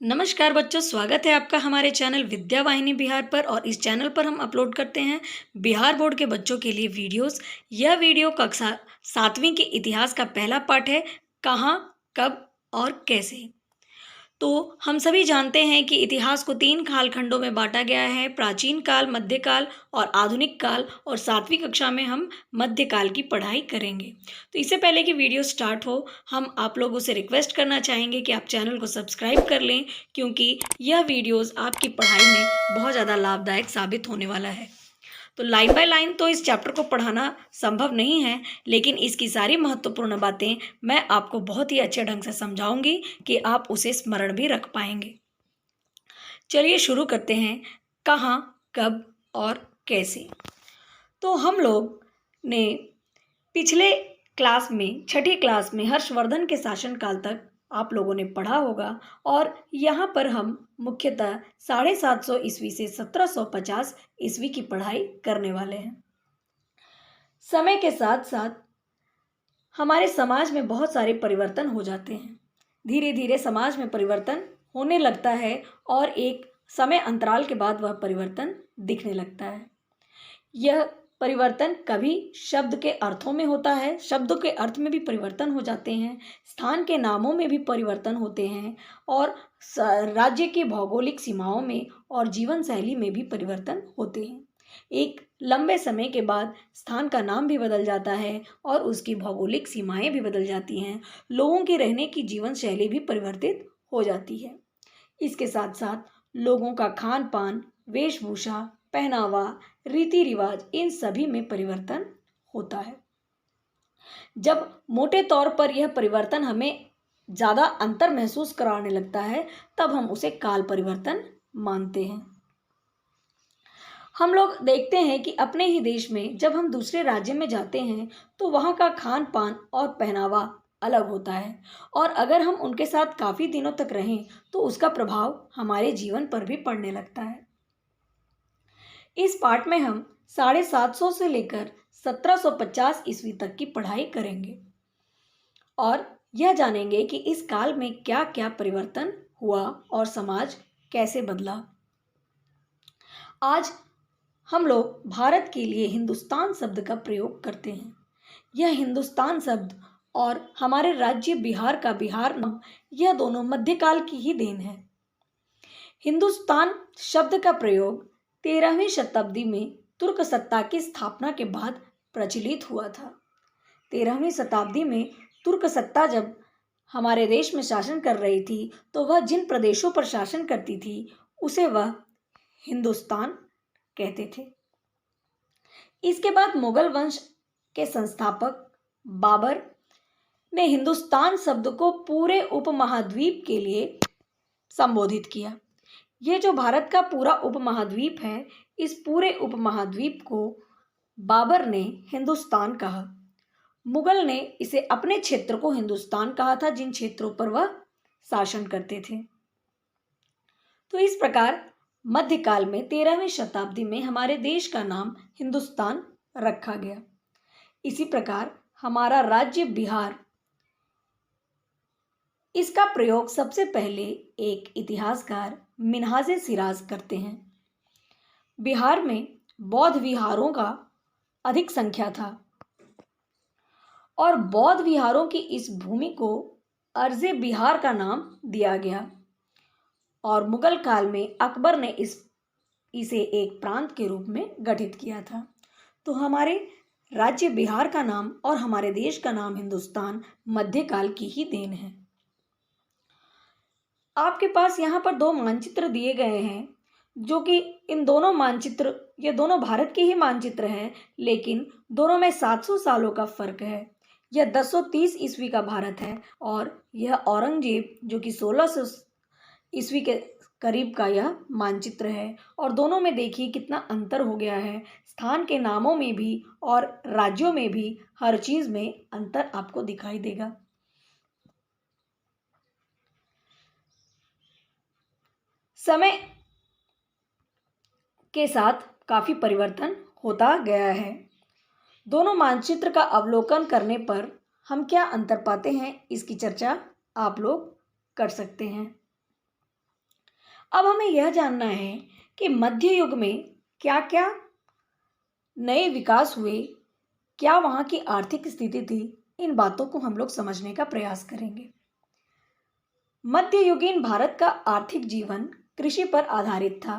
नमस्कार बच्चों, स्वागत है आपका हमारे चैनल विद्या वाहिनी बिहार पर। और इस चैनल पर हम अपलोड करते हैं बिहार बोर्ड के बच्चों के लिए वीडियोस। यह वीडियो कक्षा 7वीं के इतिहास का पहला पाठ है, कहाँ, कब और कैसे। तो हम सभी जानते हैं कि इतिहास को 3 कालखंडों में बांटा गया है, प्राचीन काल, मध्यकाल और आधुनिक काल। और 7वीं कक्षा में हम मध्यकाल की पढ़ाई करेंगे। तो इससे पहले कि वीडियो स्टार्ट हो, हम आप लोगों से रिक्वेस्ट करना चाहेंगे कि आप चैनल को सब्सक्राइब कर लें, क्योंकि यह वीडियोस आपकी पढ़ाई में बहुत ज़्यादा लाभदायक साबित होने वाला है। तो लाइन बाय लाइन तो इस चैप्टर को पढ़ाना संभव नहीं है, लेकिन इसकी सारी महत्वपूर्ण बातें मैं आपको बहुत ही अच्छे ढंग से समझाऊंगी कि आप उसे स्मरण भी रख पाएंगे। चलिए शुरू करते हैं, कहाँ, कब और कैसे। तो हम लोग ने पिछले क्लास में, छठी क्लास में हर्षवर्धन के शासनकाल तक आप लोगों ने पढ़ा होगा। और यहाँ पर हम मुख्यतः 750 ईस्वी से 1750 ईस्वी की पढ़ाई करने वाले हैं। समय के साथ साथ हमारे समाज में बहुत सारे परिवर्तन हो जाते हैं। धीरे धीरे समाज में परिवर्तन होने लगता है और एक समय अंतराल के बाद वह परिवर्तन दिखने लगता है। यह परिवर्तन कभी शब्द के अर्थों में होता है, शब्दों के अर्थ में भी परिवर्तन हो जाते हैं, स्थान के नामों में भी परिवर्तन होते हैं, और राज्य की भौगोलिक सीमाओं में और जीवन शैली में भी परिवर्तन होते हैं। एक लंबे समय के बाद स्थान का नाम भी बदल जाता है और उसकी भौगोलिक सीमाएं भी बदल जाती हैं। लोगों की रहने की जीवन शैली भी परिवर्तित हो जाती है। इसके साथ साथ लोगों का खान पान, वेशभूषा, पहनावा, रीति रिवाज, इन सभी में परिवर्तन होता है। जब मोटे तौर पर यह परिवर्तन हमें ज़्यादा अंतर महसूस कराने लगता है, तब हम उसे काल परिवर्तन मानते हैं। हम लोग देखते हैं कि अपने ही देश में जब हम दूसरे राज्य में जाते हैं तो वहाँ का खान पान और पहनावा अलग होता है, और अगर हम उनके साथ काफ़ी दिनों तक रहें तो उसका प्रभाव हमारे जीवन पर भी पड़ने लगता है। इस पाठ में हम 750 से लेकर 1750 ईस्वी तक की पढ़ाई करेंगे और यह जानेंगे कि इस काल में क्या क्या परिवर्तन हुआ और समाज कैसे बदला। आज हम लोग भारत के लिए हिंदुस्तान शब्द का प्रयोग करते हैं। यह हिंदुस्तान शब्द और हमारे राज्य बिहार का बिहार नाम, यह दोनों मध्यकाल की ही देन है। हिंदुस्तान शब्द का प्रयोग 13वीं शताब्दी में तुर्क सत्ता की स्थापना के बाद प्रचलित हुआ था। 13वीं शताब्दी में तुर्क सत्ता जब हमारे देश में शासन कर रही थी, तो वह जिन प्रदेशों पर शासन करती थी उसे वह हिंदुस्तान कहते थे। इसके बाद मुगल वंश के संस्थापक बाबर ने हिंदुस्तान शब्द को पूरे उपमहाद्वीप के लिए संबोधित किया। यह जो भारत का पूरा उपमहाद्वीप है, इस पूरे उपमहाद्वीप को बाबर ने हिंदुस्तान कहा। मुगल ने इसे अपने क्षेत्र को हिंदुस्तान कहा था, जिन क्षेत्रों पर वह शासन करते थे। तो इस प्रकार मध्यकाल में 13वीं शताब्दी में हमारे देश का नाम हिंदुस्तान रखा गया। इसी प्रकार हमारा राज्य बिहार, इसका प्रयोग सबसे पहले एक इतिहासकार मिन्हाज सिराज करते हैं। बिहार में बौद्ध विहारों का अधिक संख्या था और बौद्ध विहारों की इस भूमि को अर्ज़े बिहार का नाम दिया गया, और मुगल काल में अकबर ने इसे एक प्रांत के रूप में गठित किया था। तो हमारे राज्य बिहार का नाम और हमारे देश का नाम हिंदुस्तान मध्यकाल की ही देन है। आपके पास यहाँ पर 2 मानचित्र दिए गए हैं, जो कि इन दोनों मानचित्र, ये दोनों भारत के ही मानचित्र हैं, लेकिन दोनों में 700 सालों का फर्क है। यह 1030 ईस्वी का भारत है और यह औरंगजेब, जो कि 1600 ईस्वी के करीब का यह मानचित्र है। और दोनों में देखिए कितना अंतर हो गया है, स्थान के नामों में भी और राज्यों में भी, हर चीज में अंतर आपको दिखाई देगा। समय के साथ काफी परिवर्तन होता गया है। दोनों मानचित्र का अवलोकन करने पर हम क्या अंतर पाते हैं, इसकी चर्चा आप लोग कर सकते हैं। अब हमें यह जानना है कि मध्य युग में क्या क्या नए विकास हुए, क्या वहाँ की आर्थिक स्थिति थी। इन बातों को हम लोग समझने का प्रयास करेंगे। मध्ययुगीन भारत का आर्थिक जीवन कृषि पर आधारित था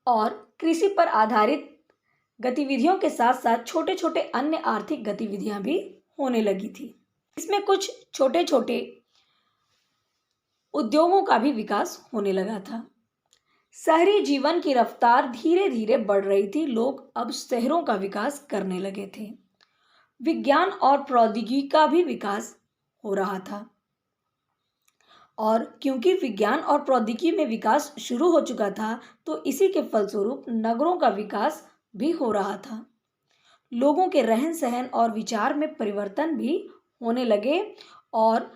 और कृषि पर आधारित गतिविधियों के साथ साथ छोटे छोटे अन्य आर्थिक गतिविधियां भी होने लगी थी। इसमें कुछ छोटे छोटे उद्योगों का भी विकास होने लगा था। शहरी जीवन की रफ्तार धीरे धीरे बढ़ रही थी। लोग अब शहरों का विकास करने लगे थे। विज्ञान और प्रौद्योगिकी का भी विकास हो रहा था और क्योंकि विज्ञान और प्रौद्योगिकी में विकास शुरू हो चुका था तो इसी के फलस्वरूप नगरों का विकास भी हो रहा था। लोगों के रहन सहन और विचार में परिवर्तन भी होने लगे और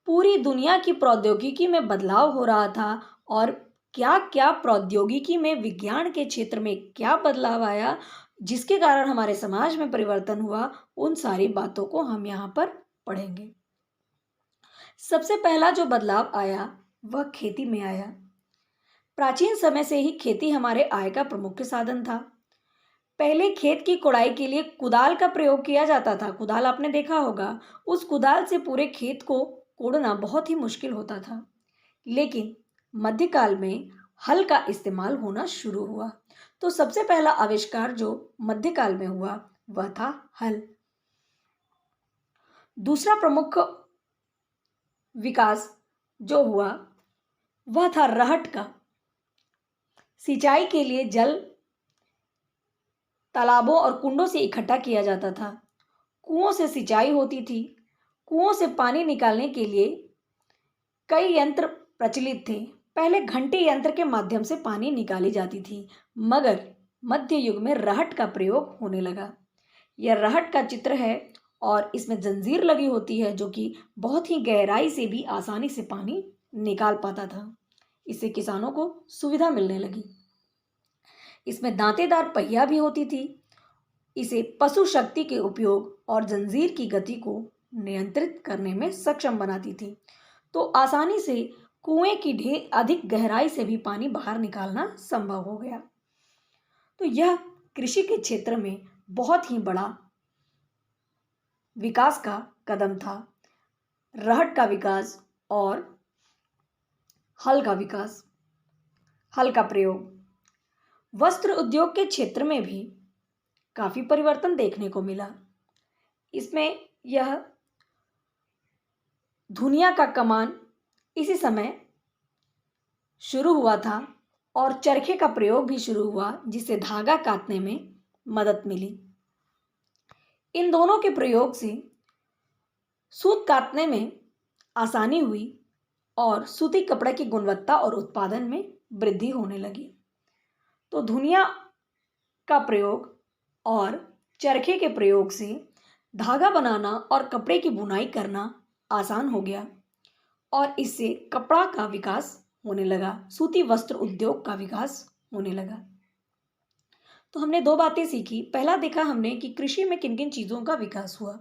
पूरी दुनिया की प्रौद्योगिकी में बदलाव हो रहा था। और क्या क्या प्रौद्योगिकी में, विज्ञान के क्षेत्र में क्या बदलाव आया जिसके कारण हमारे समाज में परिवर्तन हुआ, उन सारी बातों को हम यहाँ पर पढ़ेंगे। सबसे पहला जो बदलाव आया वह खेती में आया। प्राचीन समय से ही खेती हमारे आय का प्रमुख साधन था। पहले खेत की कुड़ाई के लिए कुदाल का प्रयोग किया जाता था। कुदाल आपने देखा होगा। उस कुदाल से पूरे खेत को कोड़ना बहुत ही मुश्किल होता था। लेकिन मध्यकाल में हल का इस्तेमाल होना शुरू हुआ। तो सबसे पहला आविष्कार जो मध्यकाल में हुआ वह था हल। दूसरा प्रमुख विकास जो हुआ वह था रहट का। सिंचाई के लिए जल तालाबों और कुंडों से इकट्ठा किया जाता था। कुओं से सिंचाई होती थी। कुओं से पानी निकालने के लिए कई यंत्र प्रचलित थे। पहले घंटी यंत्र के माध्यम से पानी निकाली जाती थी, मगर मध्य युग में रहट का प्रयोग होने लगा। यह रहट का चित्र है और इसमें जंजीर लगी होती है जो कि बहुत ही गहराई से भी आसानी से पानी निकाल पाता था। इससे किसानों को सुविधा मिलने लगी। इसमें दांतेदार पहिया भी होती थी। इसे पशु शक्ति के उपयोग और जंजीर की गति को नियंत्रित करने में सक्षम बनाती थी। तो आसानी से कुएं की ढेर अधिक गहराई से भी पानी बाहर निकालना संभव हो गया। तो यह कृषि के क्षेत्र में बहुत ही बड़ा विकास का कदम था। रहट का विकास और हल का विकास, हल का प्रयोग। वस्त्र उद्योग के क्षेत्र में भी काफी परिवर्तन देखने को मिला। इसमें यह धुनिया का कमान इसी समय शुरू हुआ था और चरखे का प्रयोग भी शुरू हुआ जिससे धागा काटने में मदद मिली। इन दोनों के प्रयोग से सूत काटने में आसानी हुई और सूती कपड़े की गुणवत्ता और उत्पादन में वृद्धि होने लगी। तो धुनिया का प्रयोग और चरखे के प्रयोग से धागा बनाना और कपड़े की बुनाई करना आसान हो गया और इससे कपड़ा का विकास होने लगा, सूती वस्त्र उद्योग का विकास होने लगा। तो हमने दो बातें सीखी। पहला देखा हमने कि कृषि में किन किन चीज़ों का विकास हुआ।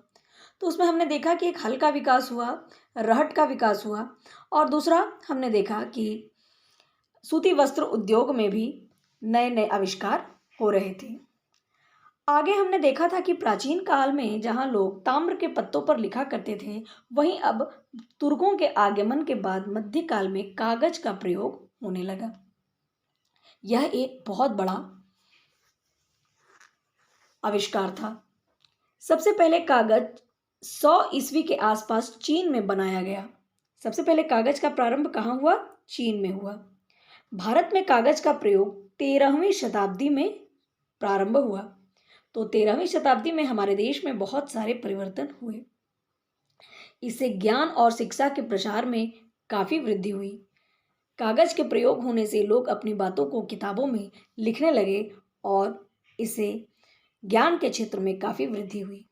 तो उसमें हमने देखा कि एक हल का विकास हुआ, रहट का विकास हुआ और दूसरा हमने देखा कि सूती वस्त्र उद्योग में भी नए नए आविष्कार हो रहे थे। आगे हमने देखा था कि प्राचीन काल में जहाँ लोग ताम्र के पत्तों पर लिखा करते थे, वहीं अब तुर्कों के आगमन के बाद मध्यकाल में कागज का प्रयोग होने लगा। यह एक बहुत बड़ा आविष्कार था। सबसे पहले कागज 100 ईस्वी के आसपास चीन में बनाया गया। सबसे पहले कागज का प्रारंभ कहाँ हुआ? चीन में हुआ। भारत में कागज का प्रयोग 13वीं शताब्दी में प्रारंभ हुआ। तो 13वीं शताब्दी में हमारे देश में बहुत सारे परिवर्तन हुए। इससे ज्ञान और शिक्षा के प्रसार में काफ़ी वृद्धि हुई। कागज के प्रयोग होने से लोग अपनी बातों को किताबों में लिखने लगे और इससे ज्ञान के क्षेत्र में काफ़ी वृद्धि हुई।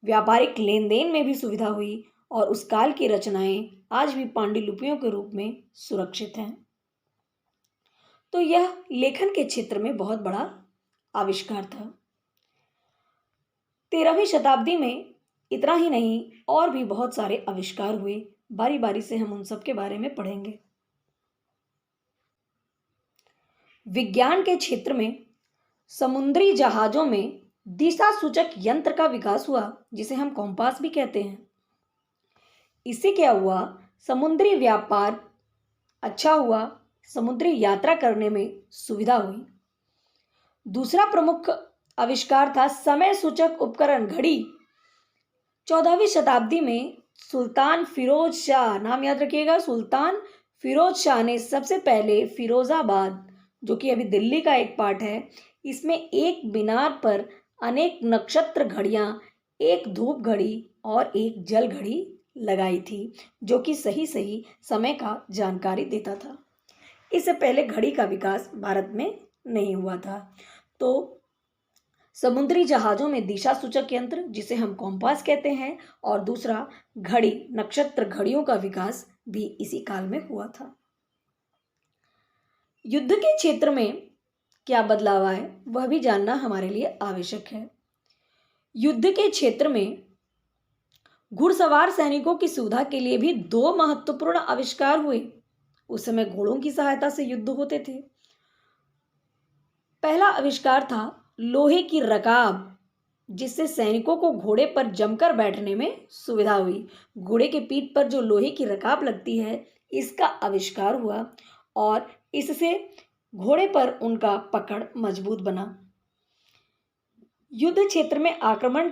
व्यापारिक लेन देन में भी सुविधा हुई और उस काल की रचनाएं आज भी पांडुलिपियों के रूप में सुरक्षित हैं। तो यह लेखन के क्षेत्र में बहुत बड़ा आविष्कार था। 13वीं शताब्दी में इतना ही नहीं और भी बहुत सारे आविष्कार हुए। बारी बारी से हम उन सब के बारे में पढ़ेंगे। विज्ञान के क्षेत्र में समुद्री जहाजों में दिशा सूचक यंत्र का विकास हुआ, जिसे हम कॉम्पास भी कहते हैं। इससे क्या हुआ, समुद्री व्यापार अच्छा हुआ, समुद्री यात्रा करने में सुविधा हुई। दूसरा प्रमुख आविष्कार था समय सूचक उपकरण, घड़ी। 14वीं शताब्दी में सुल्तान फिरोज शाह, नाम याद रखिएगा, सुल्तान फिरोज शाह ने सबसे पहले फिरोजाबाद, जो कि अभी दिल्ली का एक पार्ट है, इसमें एक मीनार पर अनेक नक्षत्र घड़ियां, एक धूप घड़ी और एक जल घड़ी लगाई थी, जो कि सही सही समय का जानकारी देता था। इससे पहले घड़ी का विकास भारत में नहीं हुआ था। तो समुद्री जहाजों में दिशा सूचक यंत्र, जिसे हम कॉम्पास कहते हैं, और दूसरा घड़ी, नक्षत्र घड़ियों का विकास भी इसी काल में हुआ था। युद्ध के क्षेत्र में क्या बदलाव आए, वह भी जानना हमारे लिए आवश्यक है। युद्ध के क्षेत्र में घुड़सवार सैनिकों की सुविधा के लिए भी दो महत्वपूर्ण आविष्कार हुए। उस समय घोड़ों की सहायता से युद्ध होते थे। पहला आविष्कार था लोहे की रकाब, जिससे सैनिकों को घोड़े पर जमकर बैठने में सुविधा हुई। घोड़े के पीठ पर जो लोहे की रकाब लगती है, इसका आविष्कार हुआ और इससे घोड़े पर उनका पकड़ मजबूत बना। युद्ध क्षेत्र में आक्रमण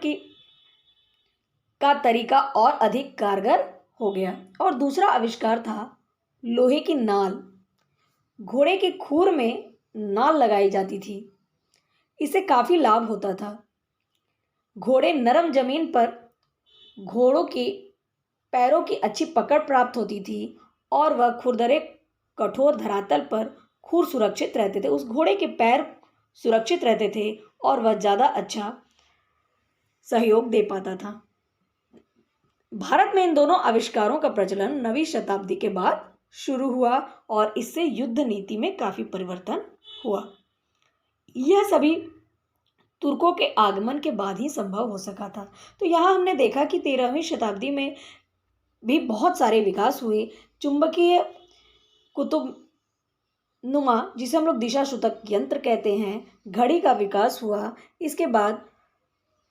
का तरीका और अधिक कारगर हो गया। और दूसरा आविष्कार था लोहे की नाल। घोड़े के खूर में नाल लगाई जाती थी, इससे काफी लाभ होता था। घोड़े नरम जमीन पर घोड़ों के पैरों की अच्छी पकड़ प्राप्त होती थी और वह खुरदरे कठोर धरातल पर खूर सुरक्षित रहते थे। उस घोड़े के पैर सुरक्षित रहते थे और वह ज़्यादा अच्छा सहयोग दे पाता था। भारत में इन दोनों आविष्कारों का प्रचलन 9वीं शताब्दी के बाद शुरू हुआ और इससे युद्ध नीति में काफ़ी परिवर्तन हुआ। यह सभी तुर्कों के आगमन के बाद ही संभव हो सका था। तो यहाँ हमने देखा कि 13वीं शताब्दी में भी बहुत सारे विकास हुए। चुंबकीय कुतुब नुमा, जिसे हम लोग दिशा सूचक यंत्र कहते हैं, घड़ी का विकास हुआ। इसके बाद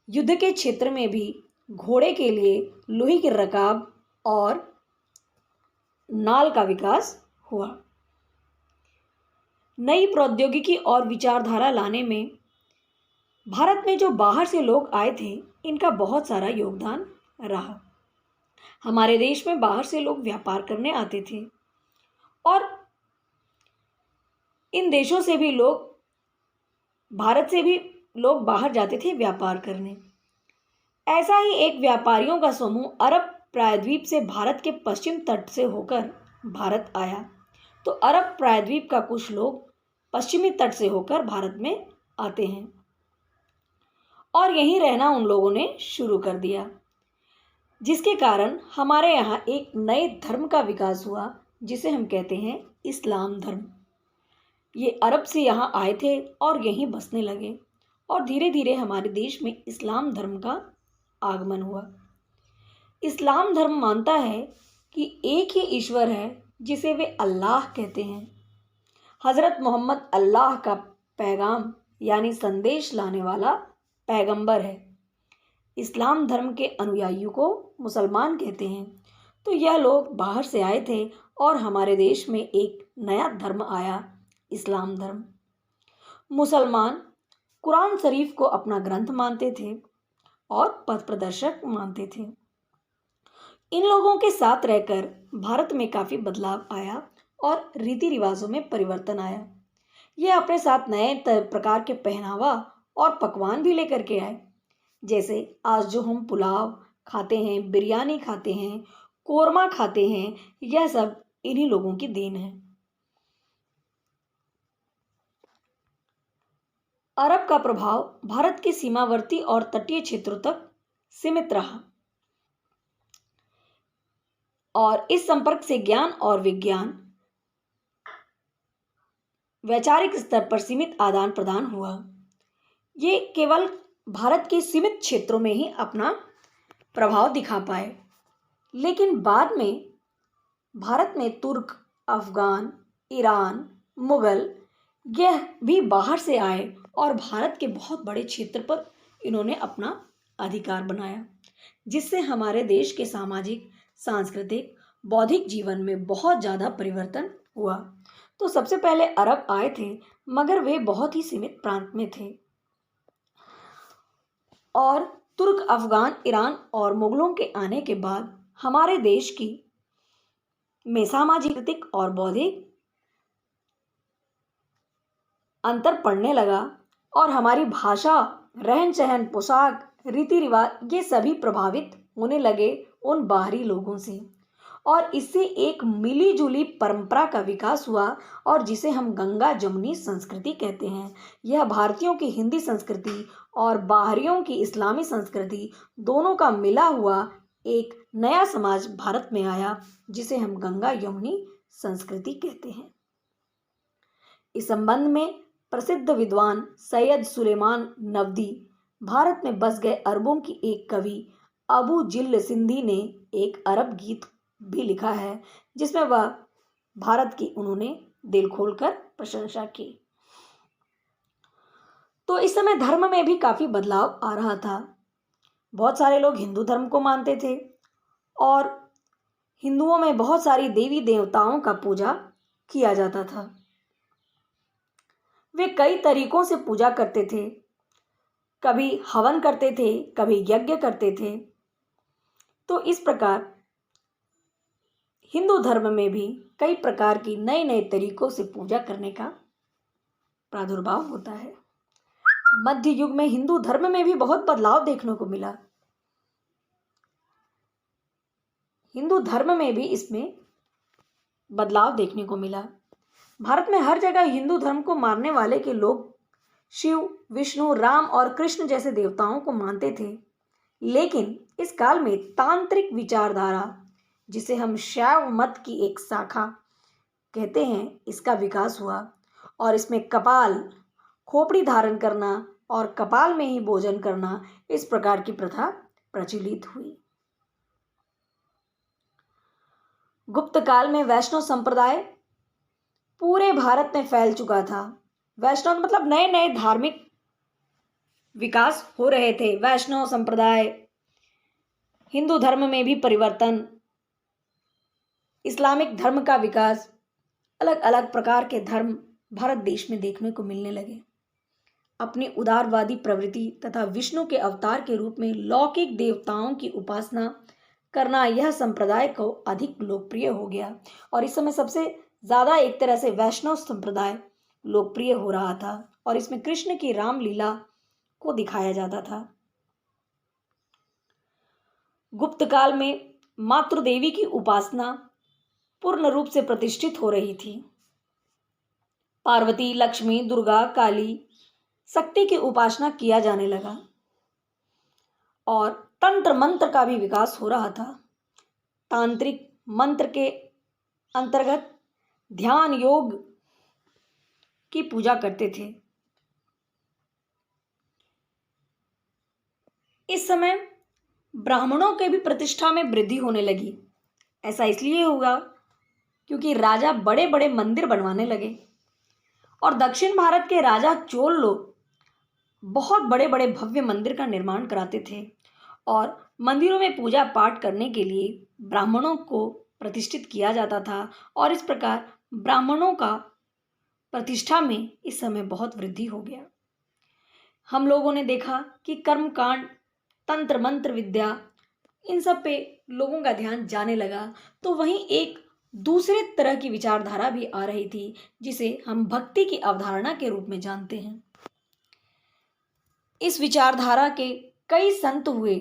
युद्ध के क्षेत्र में भी घोड़े के लिए लोहे की रकाब और नाल का विकास हुआ। नई प्रौद्योगिकी और विचारधारा लाने में भारत में जो बाहर से लोग आए थे, इनका बहुत सारा योगदान रहा। हमारे देश में बाहर से लोग व्यापार करने आते थे और इन देशों से भी लोग, भारत से भी लोग बाहर जाते थे व्यापार करने। ऐसा ही एक व्यापारियों का समूह अरब प्रायद्वीप से भारत के पश्चिम तट से होकर भारत आया। तो अरब प्रायद्वीप का कुछ लोग पश्चिमी तट से होकर भारत में आते हैं और यहीं रहना उन लोगों ने शुरू कर दिया, जिसके कारण हमारे यहाँ एक नए धर्म का विकास हुआ, जिसे हम कहते हैं इस्लाम धर्म। ये अरब से यहाँ आए थे और यहीं बसने लगे और धीरे धीरे हमारे देश में इस्लाम धर्म का आगमन हुआ। इस्लाम धर्म मानता है कि एक ही ईश्वर है, जिसे वे अल्लाह कहते हैं। हज़रत मोहम्मद अल्लाह का पैगाम यानी संदेश लाने वाला पैगंबर है। इस्लाम धर्म के अनुयायियों को मुसलमान कहते हैं। तो यह लोग बाहर से आए थे और हमारे देश में एक नया धर्म आया, इस्लाम धर्म। मुसलमान कुरान शरीफ को अपना ग्रंथ मानते थे और पथ प्रदर्शक मानते थे। इन लोगों के साथ रहकर भारत में काफ़ी बदलाव आया और रीति रिवाजों में परिवर्तन आया। ये अपने साथ नए प्रकार के पहनावा और पकवान भी लेकर के आए। जैसे आज जो हम पुलाव खाते हैं, बिरयानी खाते हैं, कोरमा खाते हैं, यह सब इन्हीं लोगों की देन है। अरब का प्रभाव भारत के सीमावर्ती और तटीय क्षेत्रों तक सीमित रहा और इस संपर्क से ज्ञान और विज्ञान वैचारिक स्तर पर सीमित आदान प्रदान हुआ। ये केवल भारत के सीमित क्षेत्रों में ही अपना प्रभाव दिखा पाए, लेकिन बाद में भारत में तुर्क, अफगान, ईरान, मुगल, यह भी बाहर से आए और भारत के बहुत बड़े क्षेत्र पर इन्होंने अपना अधिकार बनाया, जिससे हमारे देश के सामाजिक, सांस्कृतिक, बौद्धिक जीवन में बहुत ज़्यादा परिवर्तन हुआ। तो सबसे पहले अरब आए थे, मगर वे बहुत ही सीमित प्रांत में थे, और तुर्क, अफगान, ईरान और मुगलों के आने के बाद हमारे देश की में सामाजिक और बौद्धिक अंतर पड़ने लगा, और हमारी भाषा, रहन सहन, पोशाक, रीति रिवाज ये सभी प्रभावित होने लगे उन बाहरी लोगों से, और इससे एक मिली जुली परंपरा का विकास हुआ, और जिसे हम गंगा जमुनी संस्कृति कहते हैं। यह भारतीयों की हिंदी संस्कृति और बाहरियों की इस्लामी संस्कृति दोनों का मिला हुआ एक नया समाज भारत में आया, जिसे हम गंगा यमुनी संस्कृति कहते हैं। इस संबंध में प्रसिद्ध विद्वान सैयद सुलेमान नवदी भारत में बस गए अरबों की एक कवि अबू जिल्ल सिंधी ने एक अरब गीत भी लिखा है, जिसमें वह भारत की उन्होंने दिल खोलकर प्रशंसा की। तो इस समय धर्म में भी काफी बदलाव आ रहा था। बहुत सारे लोग हिंदू धर्म को मानते थे, और हिंदुओं में बहुत सारी देवी देवताओं का पूजा किया जाता था। वे कई तरीकों से पूजा करते थे, कभी हवन करते थे, कभी यज्ञ करते थे। तो इस प्रकार हिंदू धर्म में भी कई प्रकार की नए नए तरीकों से पूजा करने का प्रादुर्भाव होता है। मध्य युग में हिंदू धर्म में भी बहुत बदलाव देखने को मिला। हिंदू धर्म में भी इसमें बदलाव देखने को मिला। भारत में हर जगह हिंदू धर्म को मानने वाले के लोग शिव, विष्णु, राम और कृष्ण जैसे देवताओं को मानते थे, लेकिन इस काल में तांत्रिक विचारधारा, जिसे हम शैव मत की एक शाखा कहते हैं, इसका विकास हुआ, और इसमें कपाल, खोपड़ी धारण करना और कपाल में ही भोजन करना, इस प्रकार की प्रथा प्रचलित हुई। गुप्त काल में वैष्णव संप्रदाय पूरे भारत में फैल चुका था। वैष्णव मतलब नए नए धार्मिक विकास हो रहे थे। वैष्णव संप्रदाय, हिंदू धर्म में भी परिवर्तन, इस्लामिक धर्म का विकास, अलग अलग प्रकार के धर्म भारत देश में देखने को मिलने लगे। अपनी उदारवादी प्रवृत्ति तथा विष्णु के अवतार के रूप में लौकिक देवताओं की उपासना करना, यह संप्रदाय को अधिक लोकप्रिय हो गया, और इस समय सबसे ज़्यादा एक तरह से वैष्णव संप्रदाय लोकप्रिय हो रहा था, और इसमें कृष्ण की रामलीला को दिखाया जाता था। गुप्त काल में मातृदेवी की उपासना पूर्ण रूप से प्रतिष्ठित हो रही थी। पार्वती, लक्ष्मी, दुर्गा, काली, शक्ति की उपासना किया जाने लगा, और तंत्र मंत्र का भी विकास हो रहा था। तांत्रिक मंत्र के अंतर्गत ध्यान योग की पूजा करते थे। इस समय ब्राह्मणों के भी प्रतिष्ठा में वृद्धि होने लगी। ऐसा इसलिए हुआ क्योंकि राजा बड़े बड़े मंदिर बनवाने लगे, और दक्षिण भारत के राजा चोल लोग बहुत बड़े बड़े भव्य मंदिर का निर्माण कराते थे, और मंदिरों में पूजा पाठ करने के लिए ब्राह्मणों को प्रतिष्ठित किया जाता था, और इस प्रकार ब्राह्मणों का प्रतिष्ठा में इस समय बहुत वृद्धि हो गया। हम लोगों ने देखा कि कर्मकांड, तंत्र मंत्र विद्या, इन सब पे लोगों का ध्यान जाने लगा। तो वहीं एक दूसरे तरह की विचारधारा भी आ रही थी, जिसे हम भक्ति की अवधारणा के रूप में जानते हैं। इस विचारधारा के कई संत हुए,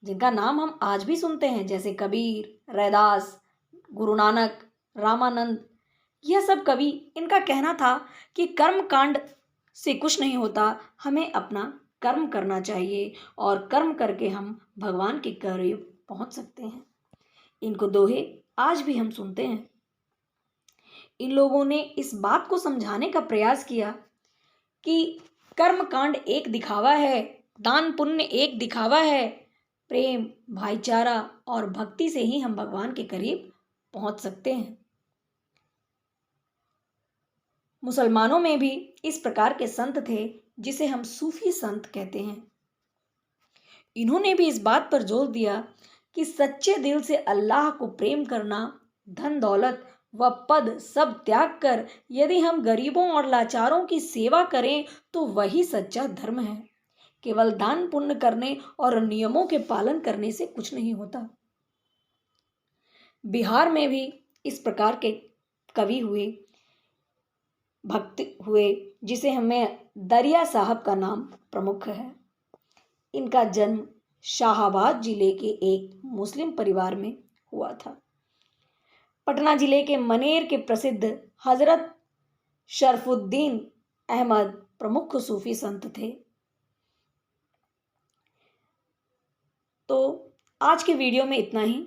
जिनका नाम हम आज भी सुनते हैं, जैसे कबीर, रैदास, गुरु नानक, रामानंद। यह सब कवि, इनका कहना था कि कर्म कांड से कुछ नहीं होता, हमें अपना कर्म करना चाहिए, और कर्म करके हम भगवान के करीब पहुंच सकते हैं। इनको दोहे आज भी हम सुनते हैं। इन लोगों ने इस बात को समझाने का प्रयास किया कि कर्म कांड एक दिखावा है, दान पुण्य एक दिखावा है, प्रेम, भाईचारा और भक्ति से ही हम भगवान के करीब पहुंच सकते हैं। मुसलमानों में भी इस प्रकार के संत थे जिसे हम सूफी संत कहते हैं। इन्होंने भी इस बात पर जोर दिया कि सच्चे दिल से अल्लाह को प्रेम करना, धन दौलत व पद सब त्याग कर यदि हम गरीबों और लाचारों की सेवा करें तो वही सच्चा धर्म है। केवल दान पुण्य करने और नियमों के पालन करने से कुछ नहीं होता। बिहार में भी इस प्रकार के कवि हुए, भक्त हुए, जिसे हमें दरिया साहब का नाम प्रमुख है। इनका जन्म शाहाबाद जिले के एक मुस्लिम परिवार में हुआ था। पटना जिले के मनेर के प्रसिद्ध हजरत शरफुद्दीन अहमद प्रमुख सूफी संत थे। तो आज के वीडियो में इतना ही।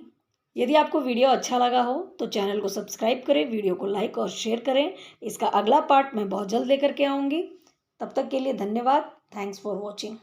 यदि आपको वीडियो अच्छा लगा हो तो चैनल को सब्सक्राइब करें, वीडियो को लाइक और शेयर करें। इसका अगला पार्ट मैं बहुत जल्द लेकर के आऊँगी। तब तक के लिए धन्यवाद। Thanks for watching.